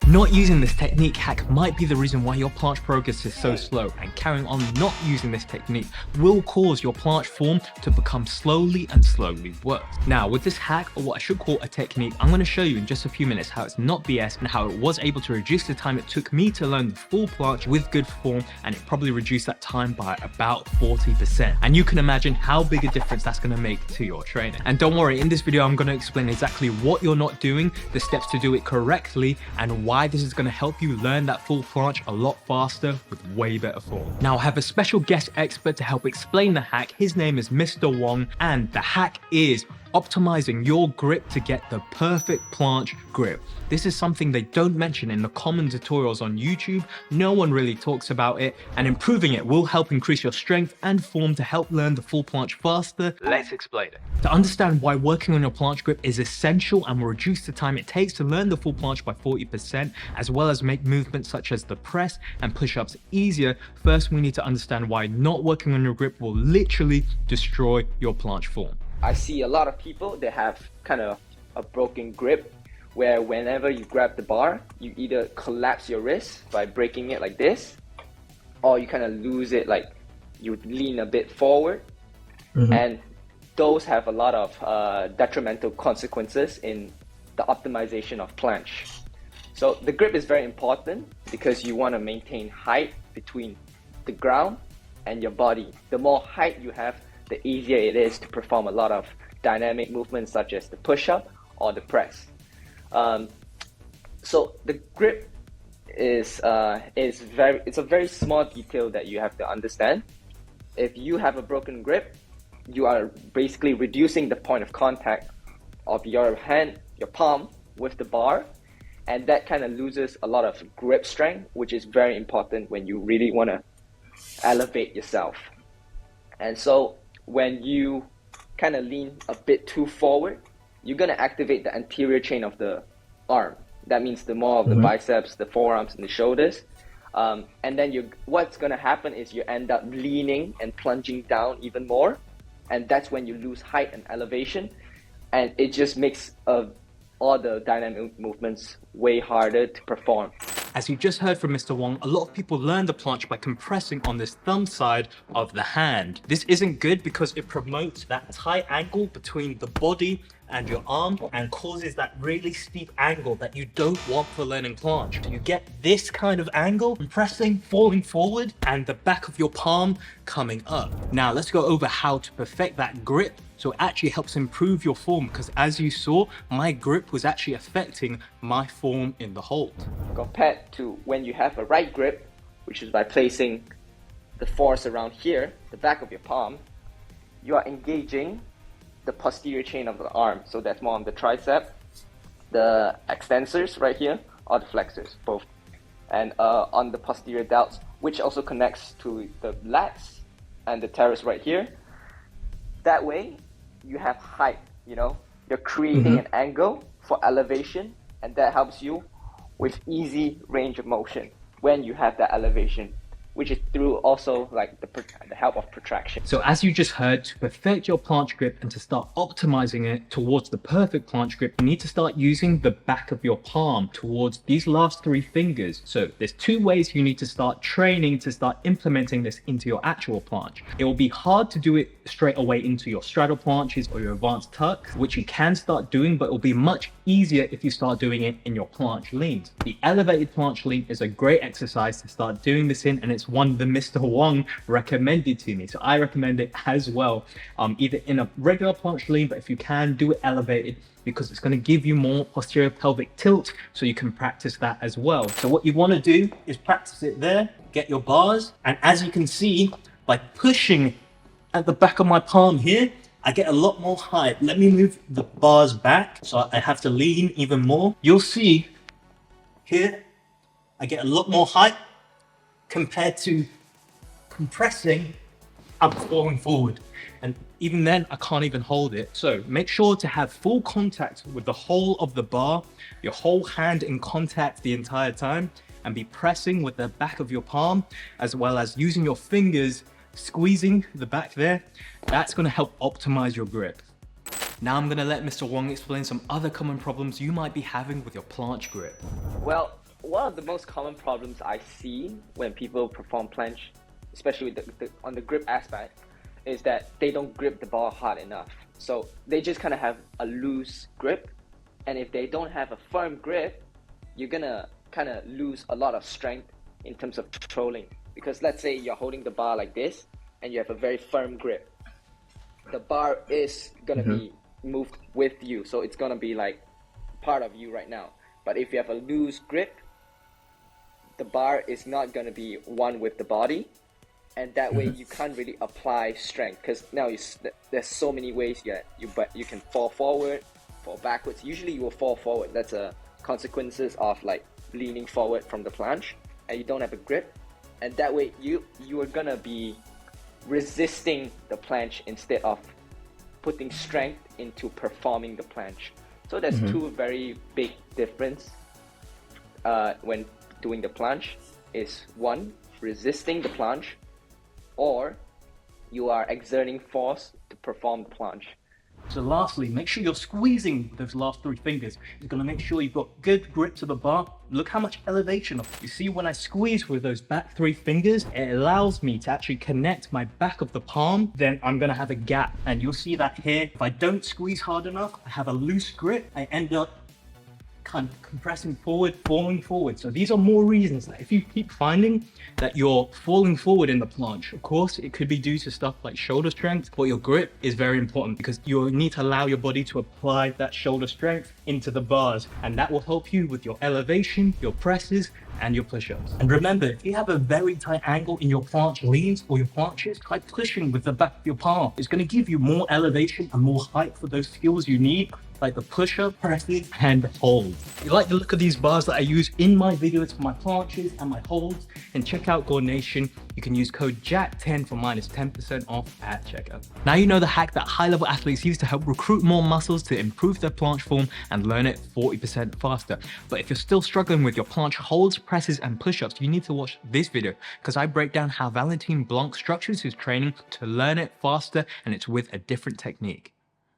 Not using this technique hack might be the reason why your planche progress is so slow, and carrying on not using this technique will cause your planche form to become slowly worse. Now with this hack, or what I should call a technique, I'm going to show you in just a few minutes how it's not BS and how it was able to reduce the time it took me to learn the full planche with good form, and it probably reduced that time by about 40%. And you can imagine how big a difference that's going to make to your training. And don't worry, in this video I'm going to explain exactly what you're not doing, the steps to do it correctly, and why this is going to help you learn that full planche a lot faster with way better form. Now I have a special guest expert to help explain the hack. His name is Mr. Wong, and the hack is optimizing your grip to get the perfect planche grip. This is something they don't mention in the common tutorials on YouTube. No one really talks about it, and improving it will help increase your strength and form to help learn the full planche faster. Let's explain it. To understand why working on your planche grip is essential and will reduce the time it takes to learn the full planche by 40%, as well as make movements such as the press and push-ups easier, first we need to understand why not working on your grip will literally destroy your planche form. I see a lot of people that have kind of a broken grip where whenever you grab the bar, you either collapse your wrist by breaking it like this, or you kind of lose it, like you lean a bit forward. And those have a lot of detrimental consequences in the optimization of planche. So the grip is very important because you want to maintain height between the ground and your body. The more height you have, the easier it is to perform a lot of dynamic movements such as the push-up or the press. So the grip is it's a very small detail that you have to understand. If you have a broken grip, you are basically reducing the point of contact of your hand, your palm with the bar, and that kind of loses a lot of grip strength, which is very important when you really want to elevate yourself. And so when you kind of lean a bit too forward, you're going to activate the anterior chain of the arm. That means the more of the biceps, the forearms, and the shoulders. And then what's going to happen is you end up leaning and plunging down even more. And that's when you lose height and elevation. And it just makes all the dynamic movements way harder to perform. As you just heard from Mr. Wong, a lot of people learn the planche by compressing on this thumb side of the hand. This isn't good because it promotes that tight angle between the body and your arm and causes that really steep angle that you don't want for learning planche. So you get this kind of angle, compressing, falling forward, and the back of your palm coming up. Now let's go over how to perfect that grip so it actually helps improve your form, because as you saw, my grip was actually affecting my form in the hold. Compared to when you have a right grip, which is by placing the force around here, the back of your palm, you are engaging the posterior chain of the arm. So that's more on the tricep, the extensors right here, or the flexors, both. And on the posterior delts, which also connects to the lats and the teres right here. That way, you have height, you're creating an angle for elevation, and that helps you with easy range of motion when you have that elevation, which is through also like the help of protraction. So as you just heard, to perfect your planche grip and to start optimizing it towards the perfect planche grip, you need to start using the back of your palm towards these last three fingers. So there's two ways you need to start training to start implementing this into your actual planche. It will be hard to do it straight away into your straddle planches or your advanced tucks, which you can start doing, but it will be much easier if you start doing it in your planche leans. The elevated planche lean is a great exercise to start doing this in, and it's one that Mr. Wong recommended to me. So I recommend it as well, either in a regular planche lean, but if you can, do it elevated, because it's going to give you more posterior pelvic tilt, so you can practice that as well. So what you want to do is practice it there, get your bars, and as you can see, by pushing at the back of my palm here, I get a lot more height. Let me move the bars back so I have to lean even more. You'll see here, I get a lot more height compared to compressing, I'm falling forward. And even then, I can't even hold it. So make sure to have full contact with the whole of the bar, your whole hand in contact the entire time, and be pressing with the back of your palm, as well as using your fingers, squeezing the back there. That's gonna help optimize your grip. Now I'm gonna let Mr. Wong explain some other common problems you might be having with your planche grip. Well, one of the most common problems I see when people perform planche, especially on the grip aspect, is that they don't grip the ball hard enough. So they just kind of have a loose grip, and if they don't have a firm grip, you're gonna kind of lose a lot of strength in terms of controlling. Because let's say you're holding the bar like this and you have a very firm grip, the bar is gonna be moved with you, so it's gonna be like part of you right now. But if you have a loose grip, the bar is not gonna be one with the body, and that way you can't really apply strength, because now there's so many ways you can fall forward, fall backwards. Usually you will fall forward. That's a consequences of like leaning forward from the planche, and you don't have a grip, and that way you are gonna be resisting the planche instead of putting strength into performing the planche. So there's two very big difference when doing the planche. Is one, resisting the planche, or you are exerting force to perform the planche. So lastly, make sure you're squeezing those last three fingers. It's gonna make sure you've got good grip to the bar. Look how much elevation. You see, when I squeeze with those back three fingers, it allows me to actually connect my back of the palm. Then I'm gonna have a gap. And you'll see that here. If I don't squeeze hard enough, I have a loose grip, I end up kind of compressing forward, falling forward. So these are more reasons that if you keep finding that you're falling forward in the planche, of course, it could be due to stuff like shoulder strength, but your grip is very important because you need to allow your body to apply that shoulder strength into the bars, and that will help you with your elevation, your presses, and your push-ups. And remember, if you have a very tight angle in your planche leans or your planches, try pushing with the back of your palm. It's going to give you more elevation and more height for those skills you need, like the push-up, presses, and holds. If you like the look of these bars that I use in my videos for my planches and my holds, and check out Gore Nation. You can use code JACK10 for minus 10% off at checkout. Now you know the hack that high-level athletes use to help recruit more muscles to improve their planche form and learn it 40% faster. But if you're still struggling with your planche holds, presses, and push-ups, you need to watch this video because I break down how Valentin Blanc structures his training to learn it faster, and it's with a different technique.